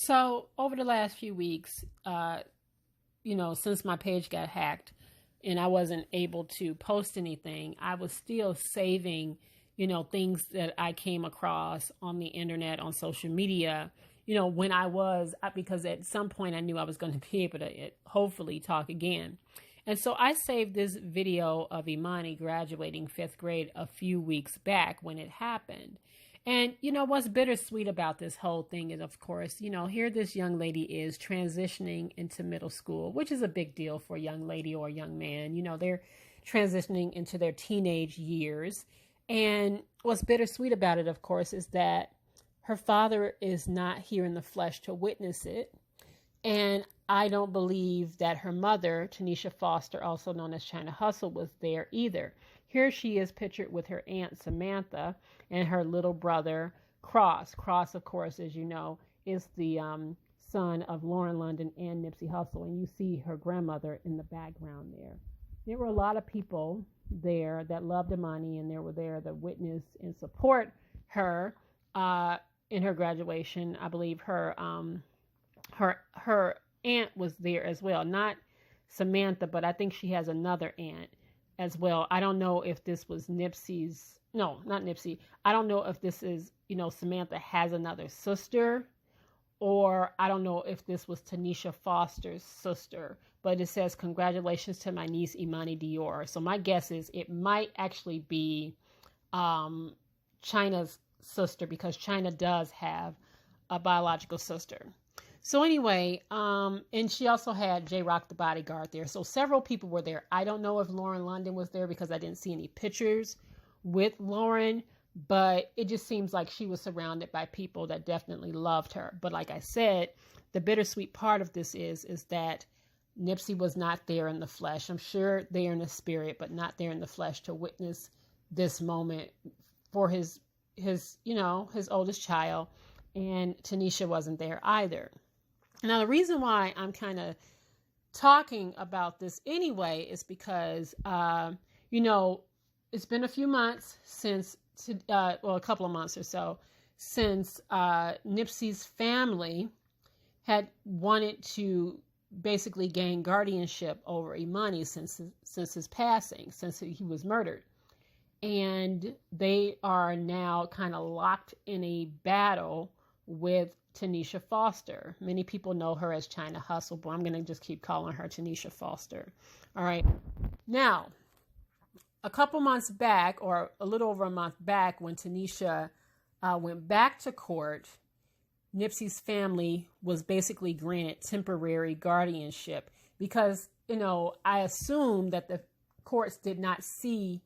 So over the last few weeks, since my page got hacked and I wasn't able to post anything, I was still saving, things that I came across on the internet, on social media, because at some point I knew I was going to be able to hopefully talk again. And so I saved this video of Imani graduating fifth grade a few weeks back when it happened. And, what's bittersweet about this whole thing is, of course, here this young lady is transitioning into middle school, which is a big deal for a young lady or a young man. They're transitioning into their teenage years. And what's bittersweet about it, of course, is that her father is not here in the flesh to witness it. And I don't believe that her mother, Tanisha Foster, also known as Chyna Hussle, was there either. Here she is pictured with her aunt Samantha and her little brother Cross. Cross, of course, as you know, is the son of Lauren London and Nipsey Hussle. And you see her grandmother in the background there. There were a lot of people there that loved Imani, and they were there to witness and support her in her graduation. I believe her aunt was there as well. Not Samantha, but I think she has another aunt as well. I don't know if this was Nipsey's. No, not Nipsey. I don't know if this is, Samantha has another sister, or I don't know if this was Tanisha Foster's sister, but it says, "Congratulations to my niece, Imani Dior." So my guess is it might actually be Chyna's sister, because Chyna does have a biological sister. So anyway, and she also had J-Rock the bodyguard there. So several people were there. I don't know if Lauren London was there because I didn't see any pictures with Lauren, but it just seems like she was surrounded by people that definitely loved her. But like I said, the bittersweet part of this is that Nipsey was not there in the flesh. I'm sure there in the spirit, but not there in the flesh to witness this moment for his oldest child. And Tanisha wasn't there either. Now, the reason why I'm kind of talking about this anyway is because, it's been a few months since, a couple of months or so, since Nipsey's family had wanted to basically gain guardianship over Imani since his passing, since he was murdered. And they are now kind of locked in a battle with Tanisha Foster. Many people know her as Chyna Hussle, but I'm going to just keep calling her Tanisha Foster. All right. Now, a couple months back, or a little over a month back, when Tanisha went back to court, Nipsey's family was basically granted temporary guardianship because, I assume that the courts did not see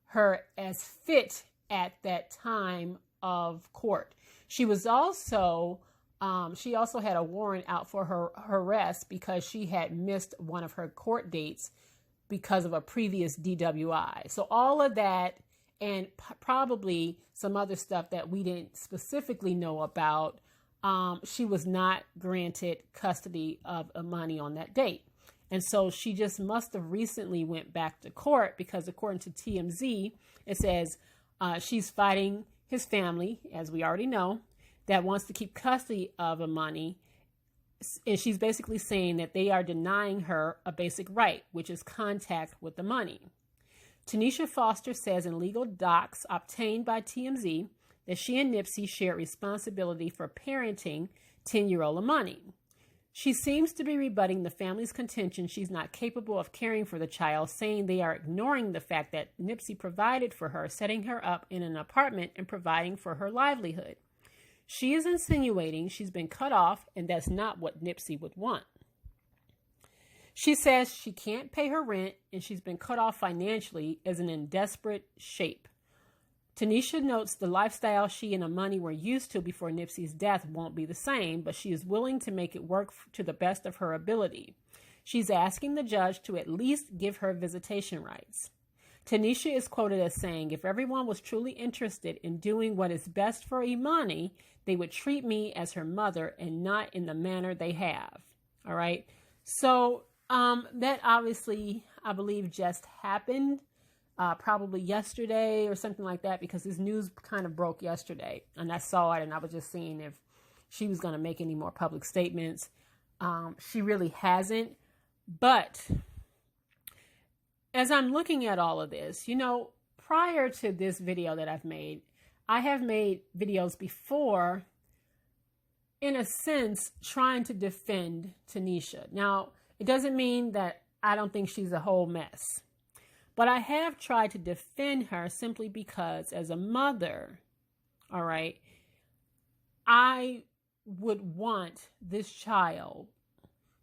her as fit at that time of court. She also had a warrant out for her arrest because she had missed one of her court dates because of a previous DWI. So all of that, and probably some other stuff that we didn't specifically know about, she was not granted custody of Imani on that date. And so she just must have recently went back to court because according to TMZ, it says she's fighting his family, as we already know, that wants to keep custody of Imani. And she's basically saying that they are denying her a basic right, which is contact with the money. Tanisha Foster says in legal docs obtained by TMZ that she and Nipsey share responsibility for parenting 10-year-old Imani. She seems to be rebutting the family's contention she's not capable of caring for the child, saying they are ignoring the fact that Nipsey provided for her, setting her up in an apartment and providing for her livelihood. She is insinuating she's been cut off, and that's not what Nipsey would want. She says she can't pay her rent, and she's been cut off financially as in desperate shape. Tanisha notes the lifestyle she and Imani were used to before Nipsey's death won't be the same, but she is willing to make it work to the best of her ability. She's asking the judge to at least give her visitation rights. Tanisha is quoted as saying, "If everyone was truly interested in doing what is best for Imani, they would treat me as her mother and not in the manner they have." All right. So that obviously, I believe, just happened probably yesterday or something like that, because this news kind of broke yesterday and I saw it and I was just seeing if, she was going to make any more public statements. She really hasn't. But as I'm looking at all of this, prior to this video that I've made, I have made videos before, in a sense, trying to defend Tanisha. Now, it doesn't mean that I don't think she's a whole mess. But I have tried to defend her simply because, as a mother, all right, I would want this child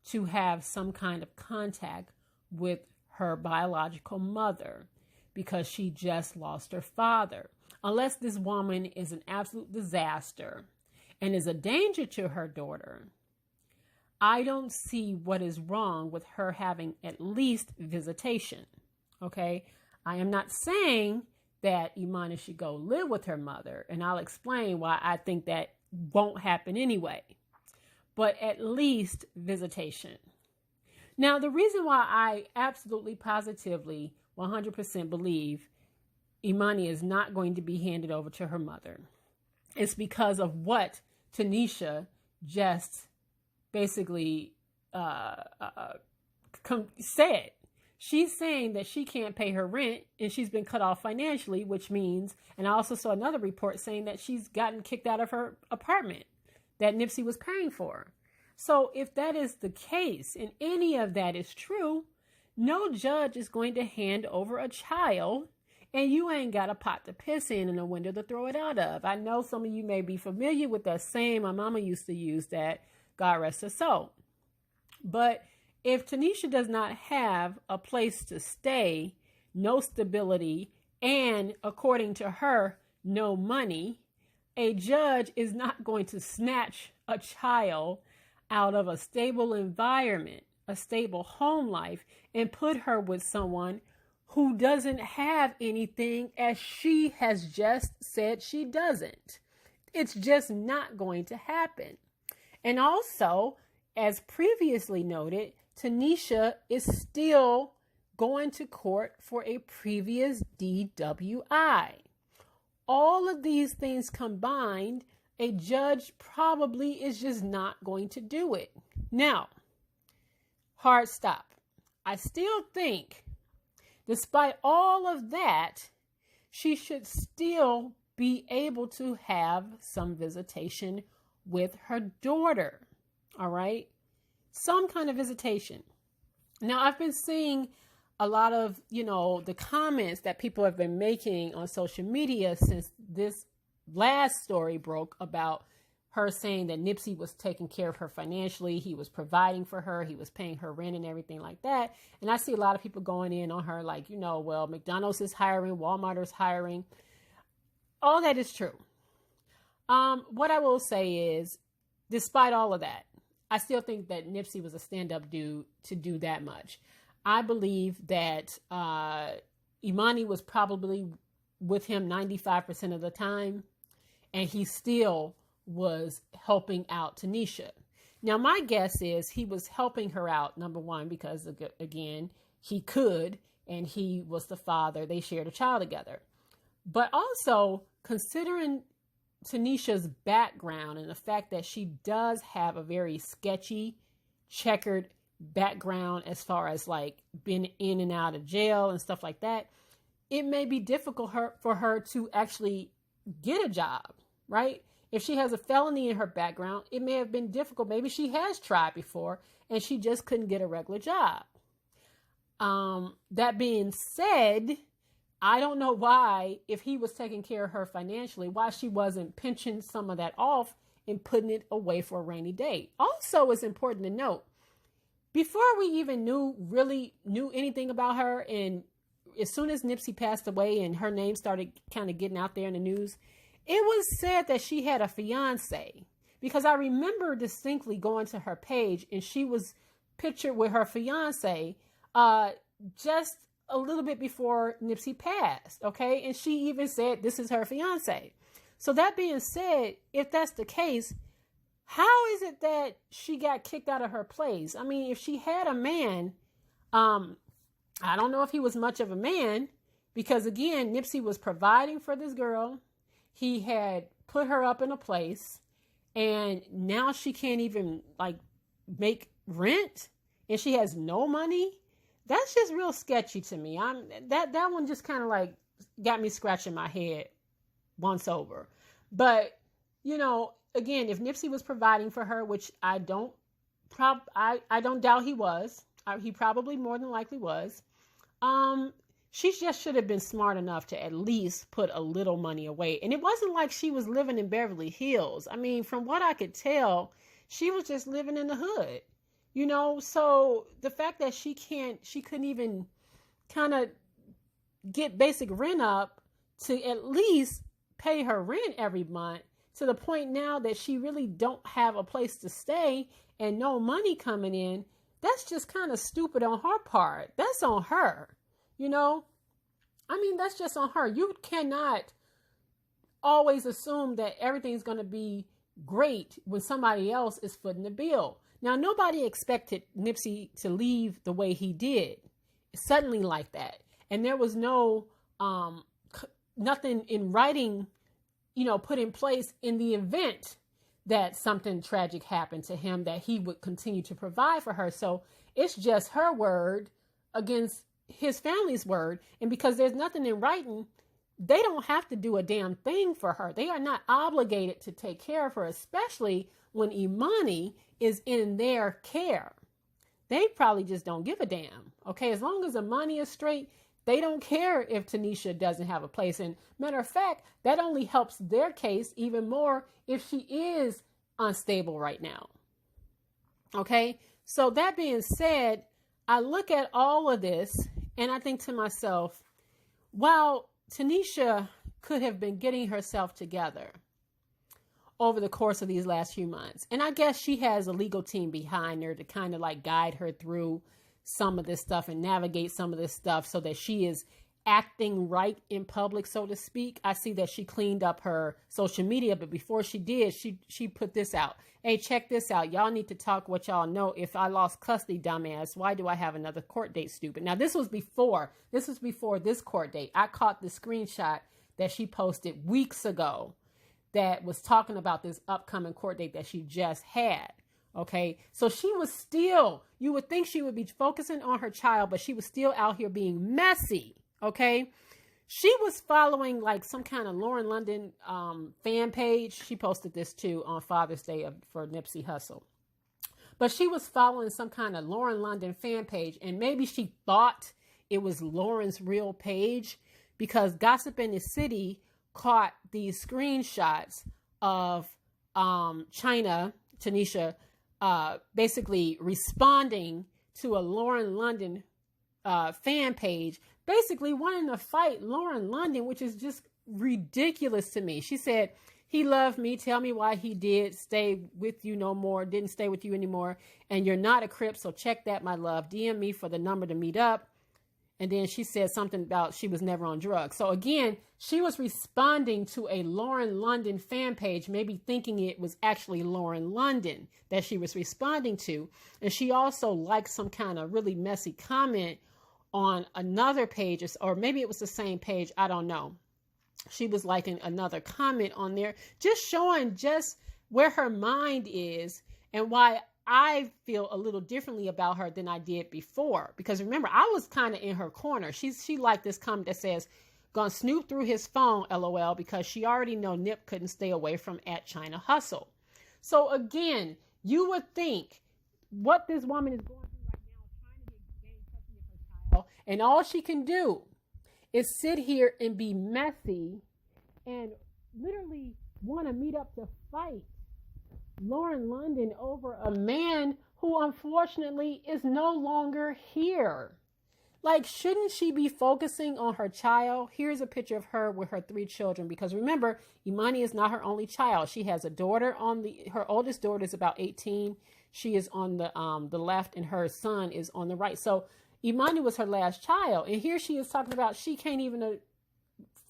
to have some kind of contact with her biological mother because she just lost her father. Unless this woman is an absolute disaster and is a danger to her daughter, I don't see what is wrong with her having at least visitation. Okay, I am not saying that Imani should go live with her mother, and I'll explain why I think that won't happen anyway, but at least visitation. Now, the reason why I absolutely, positively, 100% believe Imani is not going to be handed over to her mother is because of what Tanisha just basically said. She's saying that she can't pay her rent and she's been cut off financially, which means, and I also saw another report saying that she's gotten kicked out of her apartment that Nipsey was paying for. So if that is the case and any of that is true, no judge is going to hand over a child and you ain't got a pot to piss in and a window to throw it out of. I know some of you may be familiar with that saying. My mama used to use that, God rest her soul. But if Tanisha does not have a place to stay, no stability, and according to her, no money, a judge is not going to snatch a child out of a stable environment, a stable home life, and put her with someone who doesn't have anything, as she has just said she doesn't. It's just not going to happen. And also, as previously noted, Tanisha is still going to court for a previous DWI. All of these things combined, a judge probably is just not going to do it. Now, hard stop. I still think, despite all of that, she should still be able to have some visitation with her daughter. All right? Some kind of visitation. Now, I've been seeing a lot of, the comments that people have been making on social media since this last story broke about her saying that Nipsey was taking care of her financially. He was providing for her. He was paying her rent and everything like that. And I see a lot of people going in on her like, well, McDonald's is hiring, Walmart is hiring. All that is true. What I will say is, despite all of that, I still think that Nipsey was a stand-up dude to do that much. I believe that Imani was probably with him 95% of the time, and he still was helping out Tanisha. Now, my guess is he was helping her out, number one, because, again, he could, and he was the father. They shared a child together. But also, considering Tanisha's background and the fact that she does have a very sketchy, checkered background as far as like being in and out of jail and stuff like that, it may be difficult for her to actually get a job, right? If she has a felony in her background, it may have been difficult. Maybe she has tried before and she just couldn't get a regular job. That being said, I don't know why, if he was taking care of her financially, why she wasn't pinching some of that off and putting it away for a rainy day. Also, it's important to note, before we even really knew anything about her, and as soon as Nipsey passed away and her name started kind of getting out there in the news, it was said that she had a fiance. Because I remember distinctly going to her page and she was pictured with her fiance just a little bit before Nipsey passed, okay? And she even said this is her fiance. So that being said, if that's the case, how is it that she got kicked out of her place? I mean, if she had a man, I don't know if he was much of a man, because again, Nipsey was providing for this girl. He had put her up in a place, and now she can't even like make rent, and she has no money. That's just real sketchy to me. That one just kind of like got me scratching my head once over. But again, if Nipsey was providing for her, which I don't doubt he was, he probably more than likely was. She just should have been smart enough to at least put a little money away. And it wasn't like she was living in Beverly Hills. I mean, from what I could tell, she was just living in the hood, So the fact that she couldn't even kind of get basic rent up to at least pay her rent every month, to the point now that she really don't have a place to stay and no money coming in, that's just kind of stupid on her part. That's on her. That's just on her. You cannot always assume that everything's going to be great when somebody else is footing the bill. Now, nobody expected Nipsey to leave the way he did, suddenly like that. And there was no, nothing in writing, put in place in the event that something tragic happened to him, that he would continue to provide for her. So it's just her word against his family's word. And because there's nothing in writing, they don't have to do a damn thing for her. They are not obligated to take care of her, especially when Imani is in their care. They probably just don't give a damn. Okay, as long as the money is straight, they don't care if Tanisha doesn't have a place. And matter of fact, that only helps their case even more if she is unstable right now. Okay, so that being said, I look at all of this and I think to myself, while Tanisha could have been getting herself together over the course of these last few months, and I guess she has a legal team behind her to kind of like guide her through some of this stuff and navigate some of this stuff so that she is acting right in public, so to speak. I see that she cleaned up her social media, but before she did, she put this out. Hey, check this out. Y'all need to talk what y'all know. If I lost custody, dumbass, why do I have another court date, stupid? Now, this was before this court date. I caught the screenshot that she posted weeks ago that was talking about this upcoming court date that she just had. Okay, so she was still, you would think she would be focusing on her child, but she was still out here being messy. Okay, she was following like some kind of Lauren London fan page. She posted this too on Father's Day for Nipsey Hussle. But she was following some kind of Lauren London fan page, and maybe she thought it was Lauren's real page, because Gossip in the City caught these screenshots of Tanisha, basically responding to a Lauren London fan page, basically wanting to fight Lauren London, which is just ridiculous to me. She said, he loved me. Tell me why he didn't stay with you anymore. And you're not a Crip, so check that, my love. DM me for the number to meet up. And then she said something about she was never on drugs. So again, she was responding to a Lauren London fan page, maybe thinking it was actually Lauren London that she was responding to. And she also liked some kind of really messy comment on another page, or maybe it was the same page. I don't know. She was liking another comment on there, just showing just where her mind is and why I feel a little differently about her than I did before. Because remember, I was kind of in her corner. She liked this comment that says, gonna snoop through his phone, LOL, because she already know Nip couldn't stay away from @Chyna Hussle. So again, you would think what this woman is going through right now, trying to gain custody of her child, and all she can do is sit here and be messy and literally want to meet up to fight Lauren London over a man who unfortunately is no longer here. Like, shouldn't she be focusing on her child? Here's a picture of her with her 3 children, because remember, Imani is not her only child. She has a daughter her oldest daughter is about 18. She is on the left, and her son is on the right. So Imani was her last child, and here she is talking about she can't even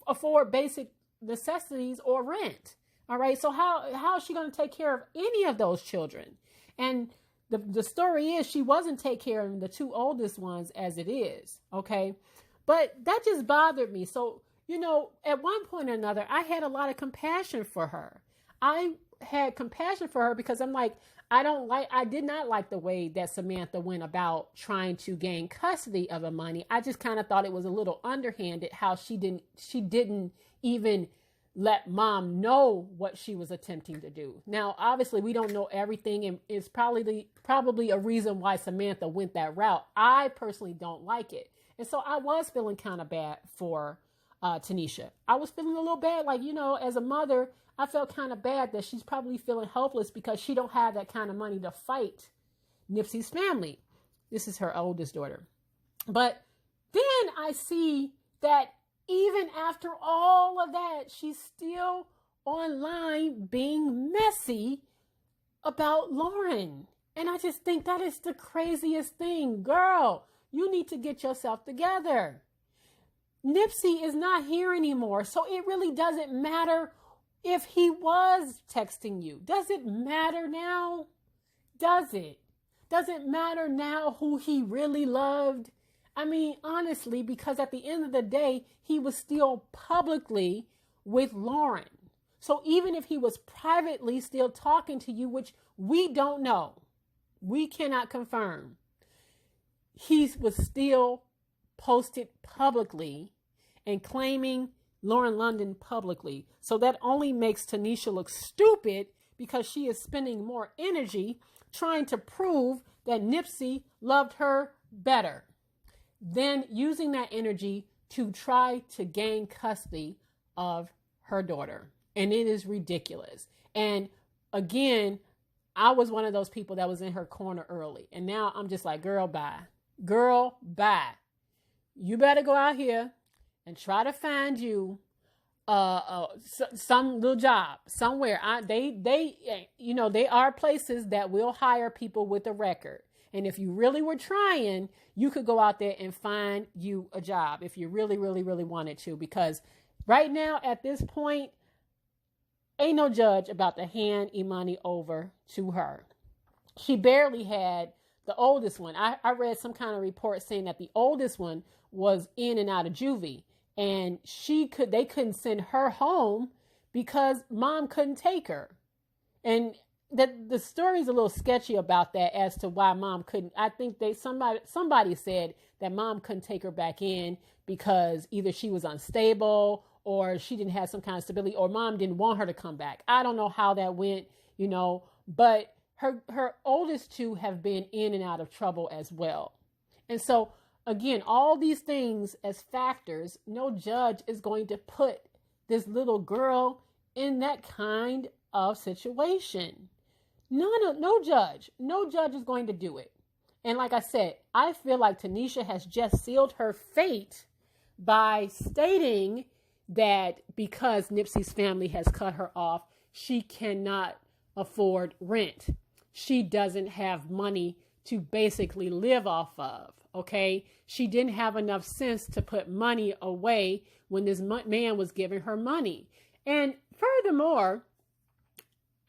afford basic necessities or rent. All right, so how is she going to take care of any of those children? And the story is she wasn't take care of the 2 oldest ones as it is, okay? But that just bothered me. So, at one point or another, I had a lot of compassion for her. I had compassion for her because I'm like, I did not like the way that Samantha went about trying to gain custody of Imani. I just kind of thought it was a little underhanded how she didn't even let mom know what she was attempting to do. Now, obviously, we don't know everything, and it's probably a reason why Samantha went that route. I personally don't like it. And so I was feeling kind of bad for Tanisha. I was feeling a little bad, like, as a mother, I felt kind of bad that she's probably feeling helpless because she don't have that kind of money to fight Nipsey's family. This is her oldest daughter. But then I see that even after all of that, she's still online being messy about Lauren. And I just think that is the craziest thing. Girl, you need to get yourself together. Nipsey is not here anymore. So it really doesn't matter if he was texting you. Does it matter now? Does it? Does it matter now who he really loved? I mean, honestly, because at the end of the day, he was still publicly with Lauren. So even if he was privately still talking to you, which we don't know, we cannot confirm, he was still posted publicly and claiming Lauren London publicly. So that only makes Tanisha look stupid because she is spending more energy trying to prove that Nipsey loved her better than using that energy to try to gain custody of her daughter. And it is ridiculous. And again, I was one of those people that was in her corner early. And now I'm just like, girl, bye. Girl, bye. You better go out here and try to find you some little job somewhere. They are places that will hire people with a record. And if you really were trying, you could go out there and find you a job if you really, really, really wanted to. Because right now, at this point, ain't no judge about to hand Imani over to her. She barely had the oldest one. I read some kind of report saying that the oldest one was in and out of juvie. And they couldn't send her home because mom couldn't take her. And the story's a little sketchy about that as to why mom couldn't. I think somebody said that mom couldn't take her back in because either she was unstable or she didn't have some kind of stability or mom didn't want her to come back. I don't know how that went, but her oldest two have been in and out of trouble as well. And so again, all these things as factors, no judge is going to put this little girl in that kind of situation. No judge. No judge is going to do it. And like I said, I feel like Tanisha has just sealed her fate by stating that because Nipsey's family has cut her off, she cannot afford rent. She doesn't have money to basically live off of. Okay, she didn't have enough sense to put money away when this man was giving her money. And furthermore,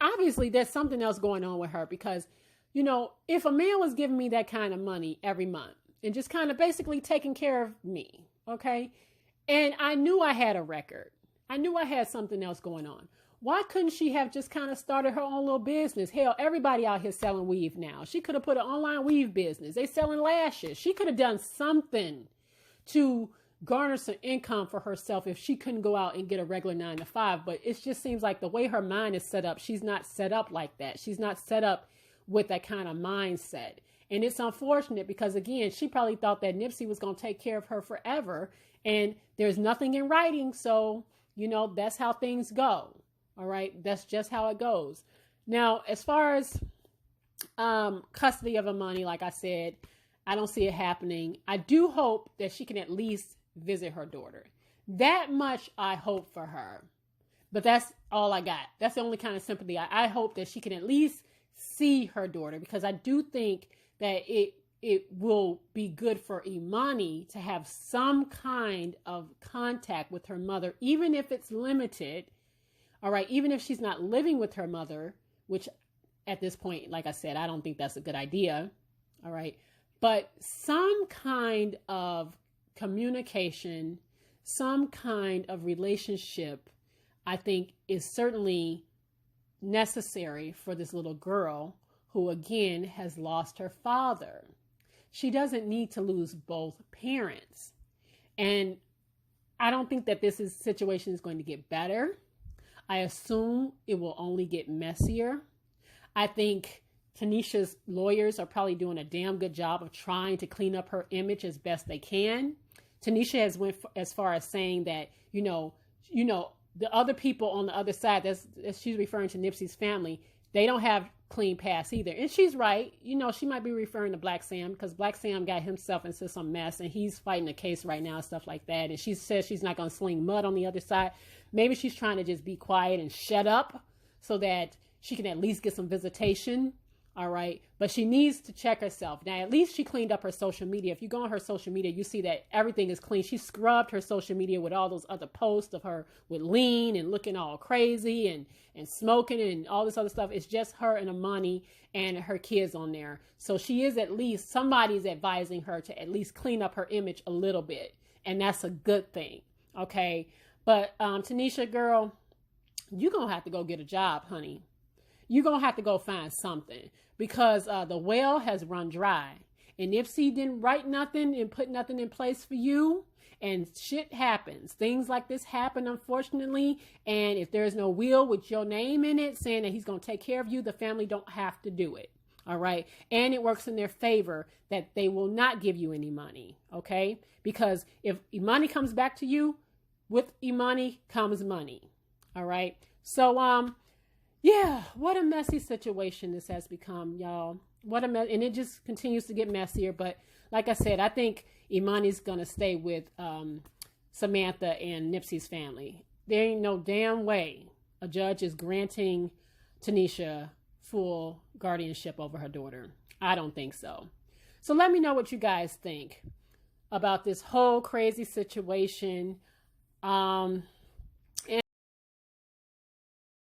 obviously there's something else going on with her because, if a man was giving me that kind of money every month and just kind of basically taking care of me, okay, and I knew I had a record, I knew I had something else going on. Why couldn't she have just kind of started her own little business? Hell, everybody out here selling weave now. She could have put an online weave business. They selling lashes. She could have done something to garner some income for herself if she couldn't go out and get a regular 9-to-5. But it just seems like the way her mind is set up, she's not set up like that. She's not set up with that kind of mindset. And it's unfortunate because, again, she probably thought that Nipsey was going to take care of her forever. And there's nothing in writing. So, that's how things go. All right. That's just how it goes. Now, as far as custody of Imani, like I said, I don't see it happening. I do hope that she can at least visit her daughter. That much I hope for her. But that's all I got. That's the only kind of sympathy. I hope that she can at least see her daughter because I do think that it will be good for Imani to have some kind of contact with her mother, even if it's limited. All right, even if she's not living with her mother, which at this point, like I said, I don't think that's a good idea. All right, but some kind of communication, some kind of relationship, I think is certainly necessary for this little girl who, again, has lost her father. She doesn't need to lose both parents. And I don't think that situation is going to get better. I assume it will only get messier. I think Tanisha's lawyers are probably doing a damn good job of trying to clean up her image as best they can. Tanisha has went as far as saying that, the other people on the other side, that's she's referring to Nipsey's family, they don't have clean past either. And she's right. She might be referring to Black Sam, because Black Sam got himself into some mess and he's fighting a case right now and stuff like that. And she says she's not going to sling mud on the other side. Maybe she's trying to just be quiet and shut up so that she can at least get some visitation. All right. But she needs to check herself. Now, at least she cleaned up her social media. If you go on her social media, you see that everything is clean. She scrubbed her social media with all those other posts of her with lean and looking all crazy and smoking and all this other stuff. It's just her and Imani and her kids on there. So she is somebody's advising her to at least clean up her image a little bit. And that's a good thing. Okay. But Tanisha, girl, you're going to have to go get a job, honey. You're going to have to go find something, because the well has run dry. And Nipsey didn't write nothing and put nothing in place for you. And shit happens. Things like this happen, unfortunately. And if there's no will with your name in it saying that he's going to take care of you, the family don't have to do it. All right. And it works in their favor that they will not give you any money. Okay. Because if Imani comes back to you, with Imani comes money. All right. So, yeah, what a messy situation this has become, y'all. And it just continues to get messier. But like I said, I think Imani's going to stay with Samantha and Nipsey's family. There ain't no damn way a judge is granting Tanisha full guardianship over her daughter. I don't think so. So let me know what you guys think about this whole crazy situation.